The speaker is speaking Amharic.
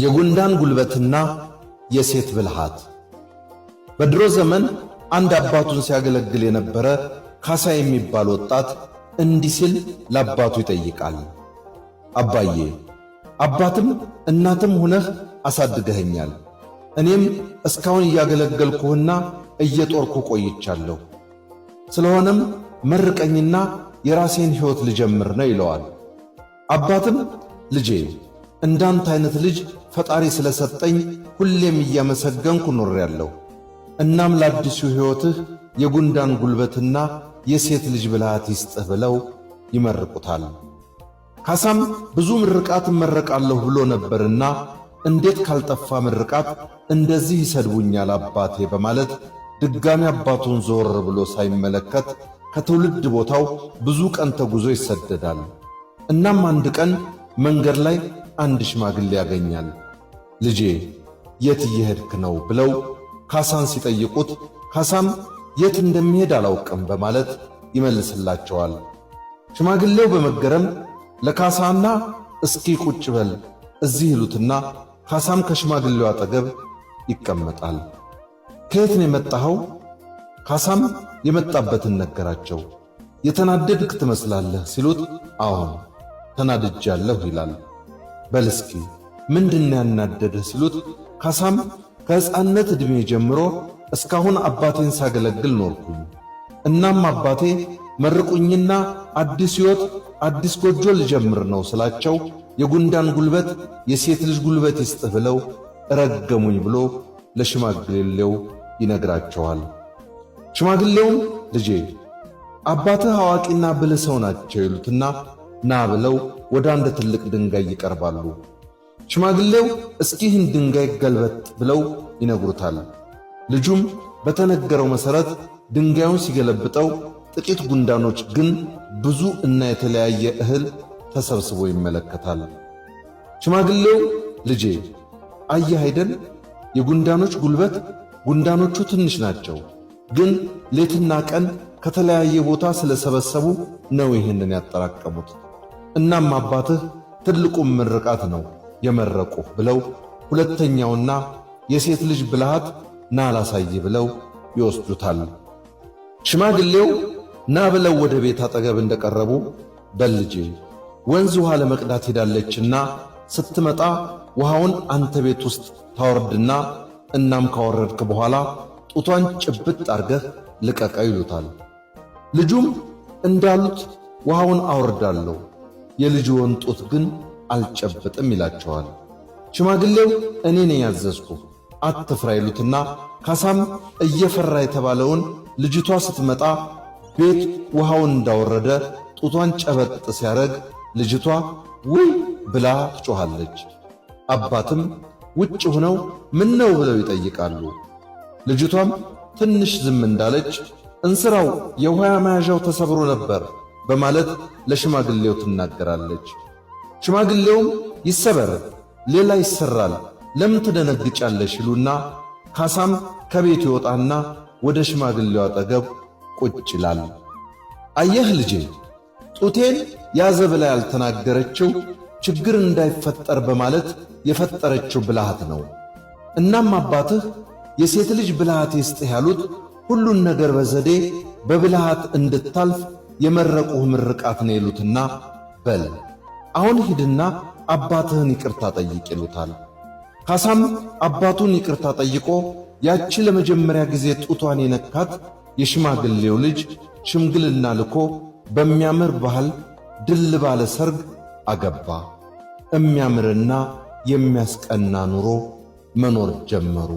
የጉንዳን ጉልበትና የሴት ብልሃት። በድሮ ዘመን አንድ አባቱን ሲያገለግል የነበረ ካሳ የሚባል ወጣት እንዲህ ሲል ለአባቱ ይጠይቃል። አባዬ፣ አባትም እናትም ሆነህ አሳድገኸኛል። እኔም እስካሁን እያገለገልኩህና እየጦርኩ ቆይቻለሁ። ስለሆነም መርቀኝና የራሴን ሕይወት ልጀምር ነው ይለዋል። አባትም ልጄ፣ እንዳንተ አይነት ልጅ ፈጣሪ ስለሰጠኝ ሁሌም እያመሰገንኩ ኖሬያለሁ። እናም ለአዲሱ ሕይወትህ የጉንዳን ጉልበትና የሴት ልጅ ብልሃት ይስጥህ ብለው ይመርቁታል። ካሳም ብዙ ምርቃት እመረቃለሁ ብሎ ነበርና እንዴት ካልጠፋ ምርቃት እንደዚህ ይሰድቡኛል አባቴ በማለት ድጋሚ አባቱን ዞር ብሎ ሳይመለከት ከትውልድ ቦታው ብዙ ቀን ተጉዞ ይሰደዳል። እናም አንድ ቀን መንገድ ላይ አንድ ሽማግሌ ያገኛል። ልጄ የት እየሄድክ ነው ብለው ካሳን ሲጠይቁት ካሳም የት እንደሚሄድ አላውቅም በማለት ይመልስላቸዋል። ሽማግሌው በመገረም ለካሳና እስኪ ቁጭ በል እዚህ ይሉትና ካሳም ከሽማግሌው አጠገብ ይቀመጣል። ከየት ነው የመጣኸው? ካሳም የመጣበትን ነገራቸው። የተናደድክ ትመስላለህ ሲሉት አዎን ተናድጃለሁ ይላል። በል እስኪ ምንድነው ያናደድህ ሲሉት ካሳም ከሕፃንነት ዕድሜ ጀምሮ እስካሁን አባቴን ሳገለግል ኖርኩኝ። እናም አባቴ መርቁኝና አዲስ ሕይወት አዲስ ጎጆ ልጀምር ነው ስላቸው የጉንዳን ጉልበት የሴት ልጅ ጉልበት ይስጥህ ብለው ረገሙኝ ብሎ ለሽማግሌው ይነግራቸዋል። ሽማግሌውም ልጄ አባትህ አዋቂና ብልህ ሰው ናቸው ይሉትና ና ብለው ወደ አንድ ትልቅ ድንጋይ ይቀርባሉ። ሽማግሌው እስኪ ይህን ድንጋይ ገልበጥ ብለው ይነግሩታል። ልጁም በተነገረው መሠረት ድንጋዩን ሲገለብጠው ጥቂት ጉንዳኖች ግን ብዙ እና የተለያየ እህል ተሰብስቦ ይመለከታል። ሽማግሌው ልጄ አየህ አይደል የጉንዳኖች ጉልበት፣ ጉንዳኖቹ ትንሽ ናቸው፣ ግን ሌትና ቀን ከተለያየ ቦታ ስለሰበሰቡ ነው ይህንን ያጠራቀሙት። እናም አባትህ ትልቁም ምርቃት ነው የመረቁህ ብለው ሁለተኛውና የሴት ልጅ ብልሃት ና ላሳይ ብለው ይወስዱታል። ሽማግሌው ና ብለው ወደ ቤት አጠገብ እንደቀረቡ በል ልጄ ወንዝ ውሃ ለመቅዳት ሄዳለችና ስትመጣ ውሃውን አንተ ቤት ውስጥ ታወርድና እናም ካወረድክ በኋላ ጡቷን ጭብጥ አርገህ ልቀቀው ይሉታል። ልጁም እንዳሉት ውሃውን አወርዳለሁ፣ የልጅዎን ጡት ግን አልጨብጥም ይላቸዋል። ሽማግሌው እኔ ነኝ ያዘዝኩህ አትፍራ ይሉትና ካሳም እየፈራ የተባለውን ልጅቷ ስትመጣ ቤት ውሃውን እንዳወረደ ጡቷን ጨበጥ ሲያረግ ልጅቷ ውይ ብላ ትጮኻለች። አባትም ውጭ ሆነው ምን ነው ብለው ይጠይቃሉ። ልጅቷም ትንሽ ዝም እንዳለች እንስራው የውሃ መያዣው ተሰብሮ ነበር በማለት ለሽማግሌው ትናገራለች። ሽማግሌውም ይሰበር ሌላ ይሰራል ለምን ትደነግጫለሽ ይሉና ካሳም ከቤት ይወጣና ወደ ሽማግሌው አጠገብ ቁጭ ይላል። አየህ ልጄ ጡቴን ያዘ ብላ ያልተናገረችው ችግር እንዳይፈጠር በማለት የፈጠረችው ብልሃት ነው። እናም አባትህ የሴት ልጅ ብልሃት ይስጥህ ያሉት ሁሉን ነገር በዘዴ በብልሃት እንድታልፍ የመረቁህ ምርቃት ነው ይሉትና በል አሁን ሂድና አባትህን ይቅርታ ጠይቅ ይሉታል። ካሳም አባቱን ይቅርታ ጠይቆ ያቺ ለመጀመሪያ ጊዜ ጡቷን የነካት የሽማግሌው ልጅ ሽምግልና ልኮ በሚያምር ባህል ድል ባለ ሰርግ አገባ። የሚያምርና የሚያስቀና ኑሮ መኖር ጀመሩ።